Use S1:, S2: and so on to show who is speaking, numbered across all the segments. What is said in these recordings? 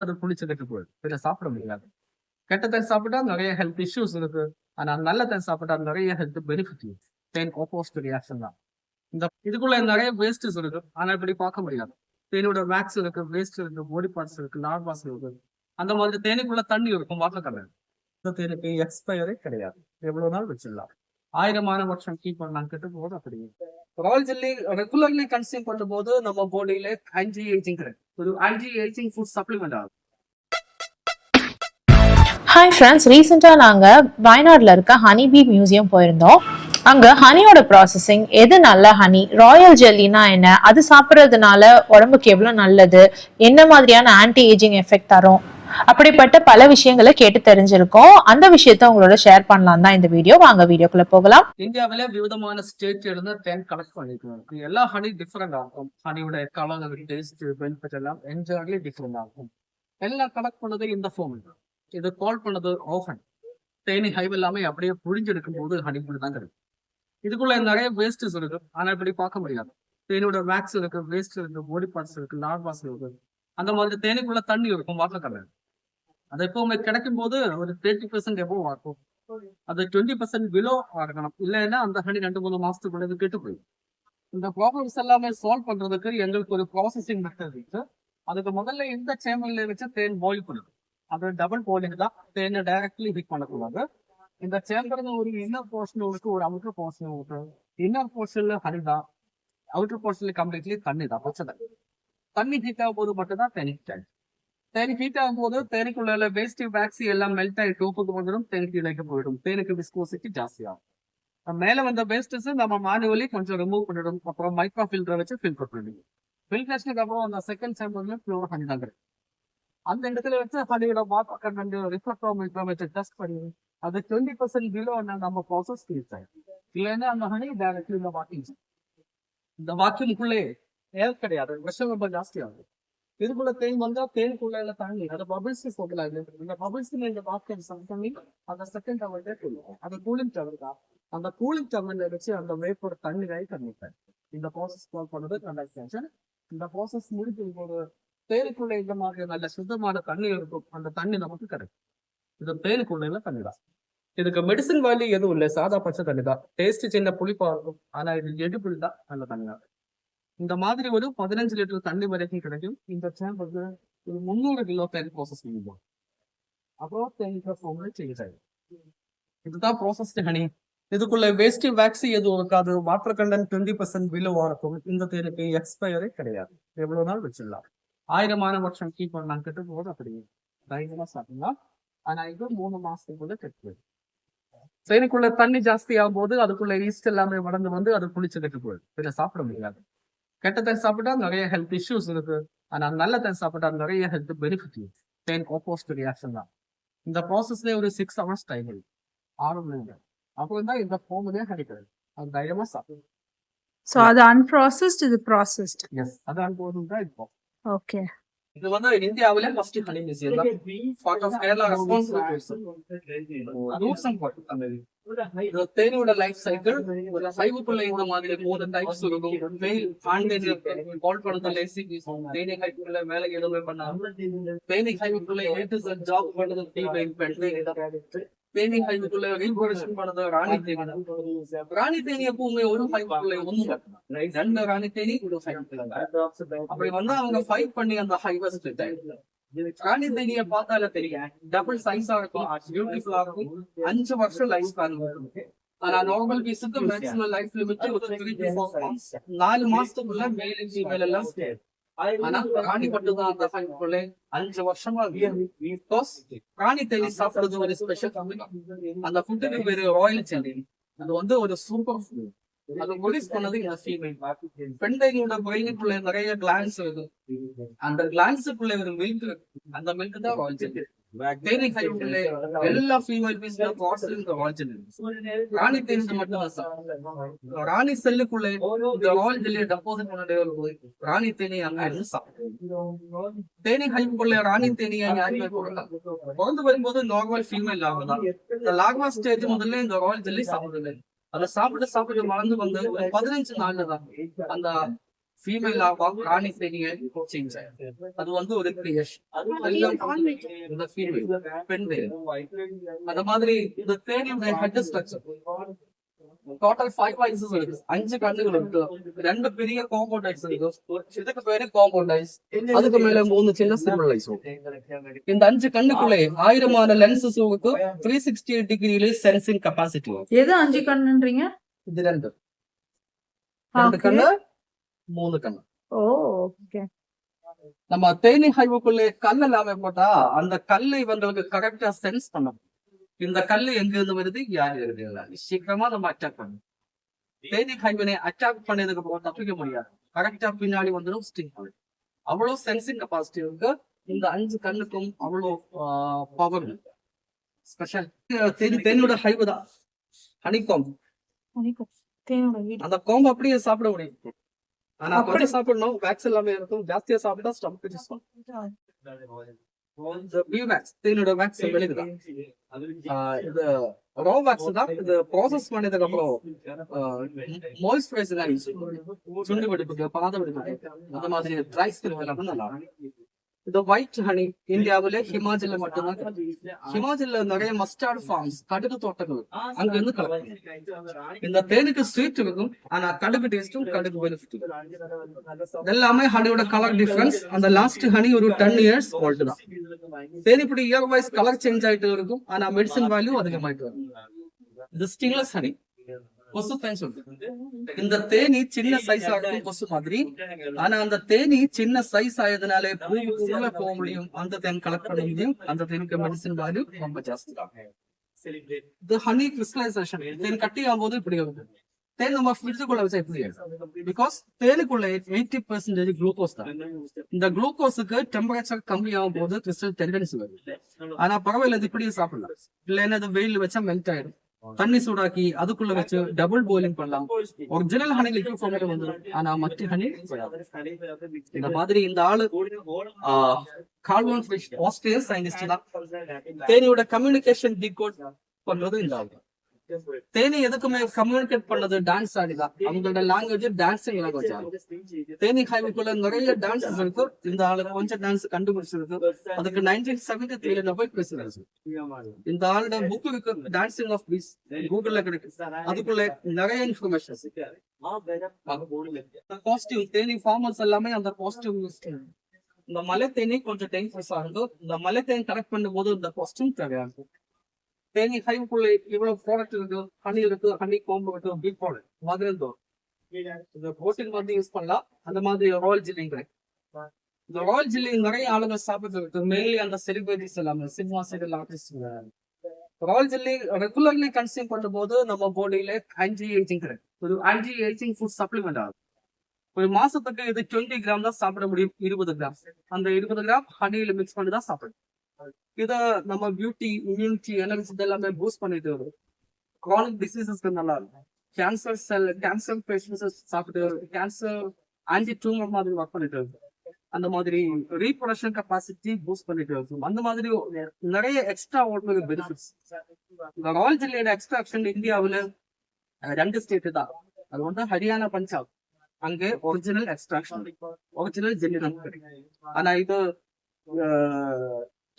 S1: அது புளிச்சு கெட்டு போயிடும். இதை சாப்பிட முடியாது. கெட்ட தேன் சாப்பிட்டா நிறைய ஹெல்த் இஷ்யூஸ் இருக்கு. ஆனா நல்ல தேன் சாப்பிட்டா நிறைய ஹெல்த் பெனிஃபிட் இருக்கு. தேன் ஆப்போசிட் ரியாக்ஷன் தான். இதுக்குள்ள நிறைய வேஸ்ட்ஸ் இருக்கு. ஆனா இப்படி பார்க்க முடியாது. தேனோட வேக்ஸ் இருக்கு, வேஸ்ட் இருக்கு, பாடி பார்ட்ஸ் இருக்கு, லார்வாஸ் இருக்கு. அந்த மாதிரி தேனுக்குள்ள தண்ணி இருக்கும், வாட்டர் கலர். இந்த தேனுக்கு எக்ஸ்பயரே கிடையாது. எவ்வளவு நாள் வச்சிடலாம். 1000 வருஷம் கீப் பண்ணலாம், கெட்டு போது அப்படி. ராயல் ஜெல்லி ரெகுலர்லி கன்சியூம் பண்ணும்போது நம்ம பாடியில ஆன்டி ஏஜிங் கிடைக்கும். ஒரு ஆன்டி ஏஜிங் ஃபுட் சப்ளிமெண்ட் ஆகும்.
S2: ஹாய் ஃப்ரெண்ட்ஸ், ரீசெண்டாக நாங்கள் வயநாட்டில் இருக்க ஹனி பீ மியூசியம் போயிருந்தோம். அங்கே ஹனியோட ப்ராசஸிங், எது நல்ல ஹனி, ராயல் ஜெல்லினா என்ன, அது சாப்பிட்றதுனால உடம்புக்கு எவ்வளோ நல்லது, என்ன மாதிரியான ஆன்டி ஏஜிங் எஃபெக்ட் தரும், அப்படிப்பட்ட பல விஷயங்களை கேட்டு தெரிஞ்சிருக்கோம். அந்த விஷயத்த உங்களோட ஷேர் பண்ணலாம் தான் இந்த வீடியோ. வாங்க வீடியோக்குள்ள போகலாம்.
S1: இந்தியாவில விவிதமான ஸ்டேட் இருந்து தேன் கலெக்ட் பண்ணிருக்கோம். எல்லா ஹனி டிஃபரெண்ட் ஆகும். ஹனியோட கலர், டேஸ்ட், பெனிஃபிட் எல்லாம் என்ஜாய்லி டிஃபரெண்ட் ஆகும். எல்லாம் கலெக்ட் பண்ணது இந்த ஃபார்ம். இது கால் பண்ணது ஓஃபன். தேனி ஹைவ் எல்லாமே அப்படியே புழிஞ்செடுக்கும் போது ஹனி புளி தான் கிடைக்கும். இதுக்குள்ள நிறைய வேஸ்ட்ஸ் இருக்கு. ஆனா இப்படி பார்க்க முடியாது. தேனோட வேக்ஸ் இருக்கு, வேஸ்ட் இருக்கு, பாடி பார்ட்ஸ் இருக்கு, லார்வாஸ் இருக்கு. அந்த மாதிரி தேனுக்குள்ள தண்ணி இருக்கும், வாட்டர் கலர். அது எப்பவுமே கிடைக்கும் போது ஒரு 30% எபோவ் ஆகும். அது 20% பிலோ இருக்கணும். இல்லைன்னா அந்த ஹனி 2-3 மாசத்துக்குள்ள கெட்டு போயிடும். இந்த ப்ராப்ளம்ஸ் எல்லாமே சால்வ் பண்றதுக்கு எங்களுக்கு ஒரு ப்ராசஸிங் மெத்தட் இருக்கு. அதுக்கு முதல்ல இந்த சேம்பர்ல வச்சு தேன் பாயில் பண்ணுது. அது டபுள் பாயிலிங் தான். தேனை டைரக்ட்லி ஹீட் பண்ணக்கூடாது. இந்த சேம்பர்ல ஒரு இன்னர் போர்ஷன் இருக்கு, ஒரு அவுட்டர் போர்ஷன் இருக்கு. இன்னர் போர்ஷன்ல ஹனி தான், அவுட்டர் போர்ஷன்ல கம்ப்ளீட்லி தண்ணி தான், பச்சை தண்ணி. தண்ணி ஹீட் ஆகும் போது மட்டும் தான் தேனி ஹீட் ஆகும். தேனி ஹீட் ஆகும் போது தேனிக்குள்ள வேஸ்ட் வேக்சி எல்லாம் மெல்ட் ஆகி டோப்புக்கு வந்துடும், தேனுக்கு இலைக்கு போயிடும். தேனுக்கு விஸ்கோசிட்டி ஜாஸ்தியாகும். மேல வந்த வேஸ்டஸ் நம்ம மேனுவலி கொஞ்சம் ரிமூவ் பண்ணிடும். அப்புறம் மைக்ரோ ஃபில்டர் வச்சு ஃபில்டர் பண்ணிடுவோம். ஃபில்டரேஷனுக்கு அப்புறம் அந்த செகண்ட் சேம்பர்ல பியூர் ஹனி தான் கிடைக்கும். அந்த இடத்துல வச்சு ஹனியோட வாட்டர் கண்டென்ட் ரிஃப்ளெக்டோமீட்டர் வச்சு டெஸ்ட் பண்ணி அது 20% பிலோ நம்ம ப்ராசஸ் கிளியர் ஆகும். இல்லைன்னா அந்த ஹனி டைரக்ட்லி இந்த வாக்கிங். இந்த வாக்கியமுக்குள்ளே ஏர் கிடையாது, விஷம் ரொம்ப ஜாஸ்தி ஆகும். இதுக்குள்ள தேன் வந்தா தேனுக்குள்ள தாண்டி அந்த பபிள்ஸ் சொல்லலாம். இந்த பபிள்ஸ் இந்த வாக்கியம் பண்ணி அந்த செகண்ட் டவர்ல அந்த கூலிங் டவர் தான். அந்த கூலிங் டவர்ல வச்சு அந்த வேப்போட தண்ணீரை கண்டிப்பேன். இந்த ப்ராசஸ் கால் பண்ணது கண்டக்ஷன். இந்த ப்ராசஸ் முடிஞ்சு ஒரு தேனுக்குள்ள இந்த மாதிரி நல்ல சுத்தமான தண்ணி இருக்கும். அந்த தண்ணி நமக்கு கிடைக்கும். இது தேனுக்குள்ள தண்ணி தான். இதுக்கு மெடிசன் வேல்யூ எதுவும் இல்லை, சாதா பச்சை தண்ணி தான். டேஸ்ட் சின்ன புளிப்பா இருக்கும். ஆனா இது எடிபிள் தான், நல்ல தண்ணி தான். இந்த மாதிரி ஒரு 15 லிட்டர் தண்ணி வரைக்கும் கிடைக்கும். இந்த சேம்பருக்கு ஒரு 300 கிலோ தேன் ப்ராசஸ் பண்ணுவோம். அப்புறம் தேனிக்கிற ஃபார்ம்ல சேஞ்ச் ஆகும். இதுதான் ப்ராசஸ்ட் ஹனி. இதுக்குள்ள வேஸ்ட் வேக்சி எதுவும் இருக்காது. வாட்டர் கண்டென்ட் 20% பிலோவா இருக்கும். இந்த தேனுக்கு எக்ஸ்பயரே கிடையாது. எவ்வளவு நாள் வச்சிடலாம். 1000 வருஷம் கீப் பண்ணலாம், கெட்டு போது அப்படி தைரியமா சாப்பிடலாம். ஆனா இது 3 மாசத்துக்குள்ள கெட்டு போயிடும். தேனுக்குள்ள தண்ணி ஜாஸ்தி ஆகும் போது அதுக்குள்ள ஈஸ்ட் எல்லாமே வளர்ந்து வந்து அது புளிச்சு கெட்டு போயிடும். இதை சாப்பிட முடியாது. கெட்ட தேன் சாப்பிட்டா நிறைய ஹெல்த் இஷ்யூஸ் இருக்கு. ஆனா நல்ல தேன் சாப்பிட்டா நிறைய ஹெல்த் பெனிஃபிட் இருக்கு. தேன் ஆப்போசிட் ரியாக்ஷன் தான். இந்த ப்ராசஸ்ல ஒரு 6 hours டைம் இருக்கு. 6 மணி நேரம். அப்புறம் தான் இந்த ஃபார்ம்லயே கிடைக்கிறது. அது தைரியமா சாப்பிடும்.
S3: So அது unprocessed, இது processed.
S1: எஸ், அது அனுபவம் தான் இப்போ.
S3: Okay.
S1: இது வந்து இந்தியாவிலே ஃபர்ஸ்ட் ஹனி மியூசியம் தான். Part of Kerala responsibilities. Roots and part. தேனியோட லைஃப் சைக்கிள் ஒரு ஹைவுக்குள்ள இந்த மாதிரி 3 டைப்ஸ் இருக்கும். மெயில் ஆண்டைன் கால் பண்ணது லேசி தேனி ஹைவுக்குள்ள வேலை எதுவுமே பண்ணாம தேனி ஹைவுக்குள்ள A to Z ஜாப் பண்ணது டீ டைம் பண்ணி தேனி ஹைவுக்குள்ள ரீபோரேஷன் பண்ணது ராணி தேனி. ராணி தேனி எப்பவுமே ஒரு ஹைவுக்குள்ள ஒண்ணு 2 ராணி தேனி ஒரு ஹைவுக்குள்ள அப்படி வந்து அவங்க ஃபைட் பண்ணி அந்த ஹைவஸ் ராணி தேனியை பார்த்தாலே தெரியும். டபுள் சைஸா இருக்கும், பியூட்டிஃபுல்லா இருக்கும். 5 வருஷம் லைஃப் ஸ்பேன் இருக்கும். ஆனா நார்மல் பீஸுக்கு மேக்ஸிமம் லைஃப் லிமிட் ஒரு 3 to 4 months. 4 மாசத்துக்குள்ள மேல் ஃபீமேல் எல்லாம் ஆனா ராணி மட்டும் தான் அந்த ஃபைட்குள்ள 5 வருஷமா பிகாஸ் ராணி தேனி சாப்பிடுறது ஒரு ஸ்பெஷல். அந்த ஃபுட்டுக்கு பேரு ராயல் ஜெல்லி. அது வந்து ஒரு சூப்பர் ஃபுட். அது ப்ரொடியூஸ் பண்ணது இந்த ஃபீமேல். பெண் தேனியோட பிரெயினுக்குள்ள நிறைய கிளான்ஸ் இருக்கு. அந்த கிளான்ஸுக்குள்ள ஒரு மில்க் இருக்கு. அந்த மில்க் தான் ராயல் ஜெல்லி. தேனி ஹைவுக்குள்ள எல்லா ஃபீமேல் பீஸ்ல ராயல் ஜெல்லி. ராணி தேனி மட்டும் தான் ராணி செல்லுக்குள்ள இந்த ராயல் ஜெல்லியை டெபாசிட் பண்ணிட்டே இருக்கும். ராணி தேனி அங்க சாப்பிடும். தேனி ஹைவுக்குள்ள ராணி தேனியை பிறந்து வரும்போது நார்மல் ஃபீமேல் லார்வா தான். இந்த லார்வா ஸ்டேஜ் முதல்ல இந்த ராயல் ஜெல்லி சாப்பிடுது. அதை சாப்பிட்டு வளர்ந்து வந்து 15 நாள்ல தான் அந்த ஃபீமேல் ஆவா ராணி தேனியை சேஞ்ச் ஆயிடும். அது வந்து ஒரு கிரியேஷன். இந்த ஃபீமேல் பெண் தேனி. அந்த மாதிரி இந்த தேனியுடைய ஹெட் ஸ்ட்ரக்சர் டோட்டல் 5 ஐசஸ் இருக்கு. 5 கண்ணுகள் இருக்கு. 2 பெரிய காம்பவுண்ட் ஐஸ் இருக்கு. இதுக்கு பேரு காம்பவுண்ட் ஐஸ். அதுக்கு மேல 3 சின்ன சிம்பிள் ஐஸ். இந்த 5 கண்ணுக்குள்ளே 1000 லென்சஸ் இருக்கு. 368 டிகிரில சென்சிங் கெபாசிட்டி.
S3: எது 5 கண்ணுன்றீங்க?
S1: இது 2 கண்ணு 3 கண்ணு.
S3: ஓ ஓகே.
S1: நம்ம தேனி ஹைவுக்குள்ளே கல் எல்லாமே போட்டா அந்த கல்லை இவங்களுக்கு கரெக்டா சென்ஸ் பண்ணும். இந்த கல்லு எங்க இருந்து வருது, யாரு இருக்கு, சீக்கிரமா நம்ம அட்டாக் பண்ணும். தேனி ஹைவனை அட்டாக் பண்ணதுக்கு அப்புறம் தப்பிக்க முடியாது. கரெக்டா பின்னாடி வந்துடும் ஸ்டிங் பண்ணும். அவ்வளவு சென்சிங் கெபாசிட்டி இருக்கு. இந்த 5 கண்ணுக்கும் அவ்வளவு பவர் இருக்கு. ஸ்பெஷல் தேனியோட ஹைவு தான் ஹனிகாம்ப். அந்த காம்பு அப்படியே சாப்பிட முடியும். ஆனா கொஞ்சம் சாப்பிடணும். வேக்ஸ் எல்லாமே இருக்கும். ஜாஸ்தியா சாப்பிட்டா ஸ்டமக் டிஸ்கவுண்ட். தேனோட வேக்ஸ் வெளியுதுதான். இது ரா வேக்ஸ் தான். இது ப்ராசஸ் பண்ணதுக்கு அப்புறம் மாய்ஸ்சரைசர் யூஸ் பண்ணுவோம். சுண்டு வெடிப்புக்கு, பாத வெடிப்புக்கு, அந்த மாதிரி ட்ரை ஸ்கின் எல்லாம் நல்லா. இது ஒயிட் ஹனி இந்தியாவில ஹிமாச்சல்ல மட்டும்தான். ஹிமாச்சல்ல நிறைய மஸ்டார்ட் ஃபார்ம்ஸ், கடுகு தோட்டங்கள் அங்க இருந்து கலக்கும். இந்த தேனுக்கு ஸ்வீட் இருக்கும். ஆனா கடுகு டேஸ்டும் கடுகு பெனிஃபிட். எல்லாமே ஹனியோட கலர் டிஃபரன்ஸ். அந்த லாஸ்ட் ஹனி ஒரு 10 இயர்ஸ் ஓல்டு தான். தேனி இப்படி இயர் வைஸ் கலர் சேஞ்ச் ஆயிட்டு இருக்கும். ஆனா மெடிசன் வேல்யூ அதிகமாயிட்டு வரும். இது ஸ்டிங்லெஸ் ஹனி. கொசு தேன் சொல்றது. இந்த தேனி சின்ன சைஸ் ஆகும் கொசு மாதிரி. ஆனா அந்த தேனி சின்ன சைஸ் ஆயதுனாலே பூவுக்குள்ள போக முடியும். அந்த தேன் கலெக்ட் பண்ண முடியும். அந்த தேனுக்கு மெடிசன் வேல்யூ ரொம்ப ஜாஸ்தி தான். இது ஹனி கிறிஸ்டலைசேஷன். தேன் கட்டி ஆகும்போது இப்படி வருது. தேன் நம்ம ஃப்ரிட்ஜுக்குள்ள வச்சா எப்படி? பிகாஸ் தேனுக்குள்ள 80% குளுக்கோஸ் தான். இந்த குளுக்கோஸுக்கு டெம்பரேச்சர் கம்மியாகும் போது கிறிஸ்டல் டெண்டன்சி வருது. ஆனா பரவாயில்ல, இது இப்படியே சாப்பிடலாம். இல்லைன்னா அது வெயில் வச்சா மெல்ட் ஆயிடும். தண்ணி சூடாக்கி அதுக்குள்ள வச்சு டபுள் பாயிலிங் பண்ணலாம். ஒரிஜினல் ஹனி லிக்விட் ஃபார்மேட் வந்துடும். ஆனா மற்ற ஹனி இந்த மாதிரி. இந்த ஆளு கால்வன் ஃபிஷ் ஆஸ்திரேலியன் சயின்டிஸ்ட் தான். தேனியோட கம்யூனிகேஷன் டிகோட் பண்றது இந்த ஆளு. தேனி எதுக்குமே கம்யூனிகேட் பண்ணது டான்ஸ் ஆடிதான். அவங்களோட லாங்குவேஜ் டான்சிங் லாங்குவேஜ். தேனி ஹைவுக்குள்ள நிறைய டான்ஸஸ் இருக்கு. இந்த ஆளு கொஞ்சம் டான்ஸ் கண்டுபிடிச்சிருக்கு. அதுக்கு 1973 நோபல் பிரைஸ் இருக்கு. இந்த ஆளோட புக் இருக்கு, டான்சிங் ஆஃப் பீஸ், கூகுள்ல கிடைக்கும். அதுக்குள்ள நிறைய இன்ஃபர்மேஷன். காஸ்டியூம் தேனி ஃபார்மர்ஸ் எல்லாமே அந்த காஸ்டியூம் யூஸ் பண்ணுவாங்க. இந்த மலை தேனி கொஞ்சம் டென்ஸ் ஆகுது. இந்த மலை தேனி கலெக்ட் பண்ணும் போது இந்த காஸ்டியூம் தேவையாகும். தேனி ஹைவுக்குள்ள இவ்வளவு ப்ராடக்ட் இருக்கு. ஹனி இருக்கு, ஹனி கோம்பு இருக்கு, பிக் ப்ராடக்ட் மாதிரி இருந்தோம். இந்த ப்ரோட்டீன் வந்து யூஸ் பண்ணலாம். அந்த மாதிரி ராயல் ஜில்லிங் கிடைக்கும். இந்த ராயல் ஜில்லிங் நிறைய ஆளுங்க சாப்பிட்டு இருக்கு. மெயின்லி அந்த செலிபிரிட்டிஸ் எல்லாமே, சினிமா சீரியல் ஆர்டிஸ்ட். ராயல் ஜில்லிங் ரெகுலர்லி கன்சியூம் பண்ணும் போது நம்ம பாடியில ஆன்டி ஏஜிங் கிடைக்கும். ஒரு ஆன்டி ஏஜிங் ஃபுட் சப்ளிமெண்ட் ஆகும். ஒரு மாசத்துக்கு இது 20 கிராம் தான் சாப்பிட முடியும். 20 கிராம். அந்த 20 கிராம் ஹனியில மிக்ஸ் பண்ணி தான் சாப்பிடணும். இத நம்ம பியூட்டி, இம்யூனிட்டி, எனர்ஜி எல்லாமே பூஸ்ட் பண்ணிட்டு வரும். கிரானிக் டிசீசஸ்க்கு நல்லா இருக்கும். கேன்சர் பேஷண்ட்ஸ் சாப்பிட்டு கேன்சர் ஆன்டி டியூமர் மாதிரி ஒர்க் பண்ணிட்டு இருக்கு. அந்த மாதிரி ரீப்ரொடக்ஷன் கெபாசிட்டி பூஸ்ட் பண்ணிட்டு இருக்கும். அந்த மாதிரி நிறைய எக்ஸ்ட்ரா ஆர்டினரி பெனிஃபிட்ஸ். இந்த ராயல் ஜெல்லியோட எக்ஸ்ட்ராக்ஷன் இந்தியாவில் 2 ஸ்டேட் தான். அது வந்து ஹரியானா, பஞ்சாப். அங்க ஒரிஜினல் எக்ஸ்ட்ராக்ஷன், ஒரிஜினல் ஜெல்லி நமக்கு கிடைக்கும். ஆனா இது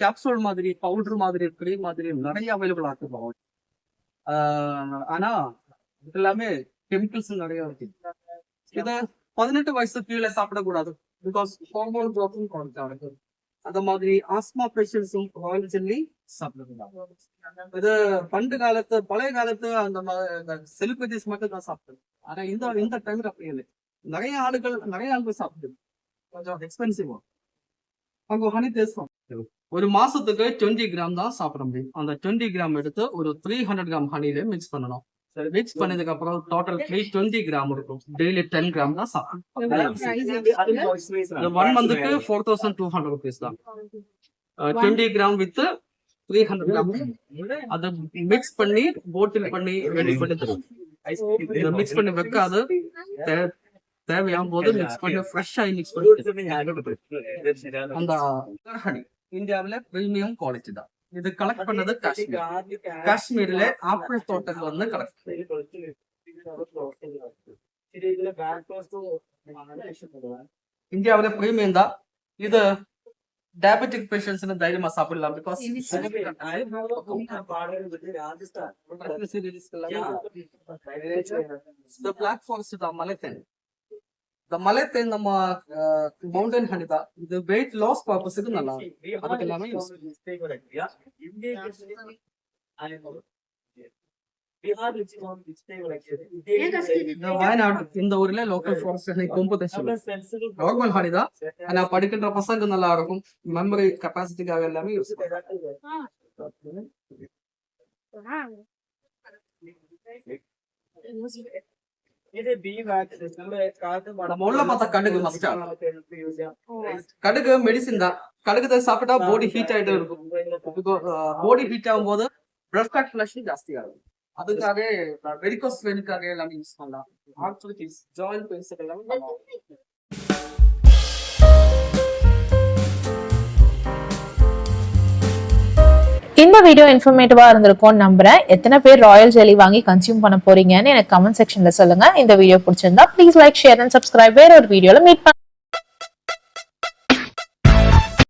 S1: கேப்சூல் மாதிரி, பவுடர் மாதிரி, கிரீம் மாதிரி நிறைய அவைலபிள் ஆகும். ஆனா இது எல்லாமே கெமிக்கல்ஸ் நிறைய இருக்கு. இத 18 வயசு கீழே சாப்பிடக்கூடாது. பிகாஸ் ஹார்மோன் ப்ராப்ளம் குறைஞ்சாங்க. அந்த மாதிரி ஆஸ்மா பேஷண்ட்ஸும் ராயல் ஜெல்லி சாப்பிடக்கூடாது. இது பழைய காலத்து அந்த செலிபிரிட்டிஸ் மட்டும் தான் சாப்பிடுது. ஆனா இந்த டைம்ல அப்படி இல்லை. நிறைய ஆளுகள் சாப்பிடுது. கொஞ்சம் எக்ஸ்பென்சிவ். அவங்க ஹனி டேஸ்ட் ஒரு மாசத்துக்கு 20 கிராம் தான் சாப்பிட முடியும். அந்த 20 கிராம் எடுத்து ஒரு 300 கிராம் ஹனில மிக்ஸ் பண்ணணும். மிக்ஸ் பண்ணதுக்கு அப்புறம் டோட்டல் 20 கிராம் இருக்கும். டெய்லி 10 கிராம் தான் சாப்பிடணும். 1 மந்த்துக்கு 4200 rupees தான். 20 கிராம் வித் 300 கிராம். அதை மிக்ஸ் பண்ணி போட்டில் பண்ணி ரெடி பண்ணி தரும். இதை மிக்ஸ் பண்ணி வைக்காது. தேவையாகும் போது மிக்ஸ் பண்ணி ஃப்ரெஷ்ஷா மிக்ஸ் பண்ணி அந்த ஹனி இந்தியாவில பிரீமியம் குவாலிட்டி தான். இது கலெக்ட் பண்ணது காஷ்மீர்ல ஆப்பிள் தோட்டங்கள் வந்து கலெக்ட். இந்தியாவில பிரீமியம் தான் இது. டயபெட்டிக் பேஷண்ட்ஸ் தைரியமா சாப்பிடலாம். பிகாஸ் இந்த பிளாக் ஃபாரஸ்ட் தான் மலைத்தேன். இந்த மலைத்தேன் நம்ம மவுண்டன் ஹனி தான். இது வெயிட் லாஸ் பர்பஸுக்கு நல்லா இருக்கும். அதுக்கு எல்லாமே யூஸ். வயநாடு இந்த ஊர்ல லோக்கல் ஃபாரஸ்ட் ஹனி கொம்பு நார்மல் ஹனி தான். ஆனா படிக்கின்ற பசங்க நல்லா இருக்கும். மெமரி கெப்பாசிட்டிக்காக எல்லாமே யூஸ் நம்ம உள்ள பார்த்தா கடுகு மஸ்டார்ட். கடுகு மெடிசின் தான். கடுகு சாப்பிட்டா பாடி ஹீட் ஆயிட்டு இருக்கும். பாடி ஹீட் ஆகும் போது பிளட் ஃபிளஷ் ஜாஸ்தி ஆகும். அதுக்காக வெரிகோஸ் வெயினுக்காக எல்லாமே யூஸ் பண்ணலாம். ஆர்த்ரைட்டிஸ் ஜாயிண்ட் பெயின்ஸ் எல்லாமே பண்ணலாம்.
S2: இந்த வீடியோ இன்ஃபர்மேட்டிவா இருந்திருக்கும்னு நம்புறேன். எத்தனை பேர் ராயல் ஜெல்லி வாங்கி கன்சியூம் பண்ண போறீங்கன்னு எனக்கு கமெண்ட் செக்ஷன்ல சொல்லுங்க. இந்த வீடியோ பிடிச்சிருந்தா please like, share and subscribe. வேற ஒரு வீடியோல மீட்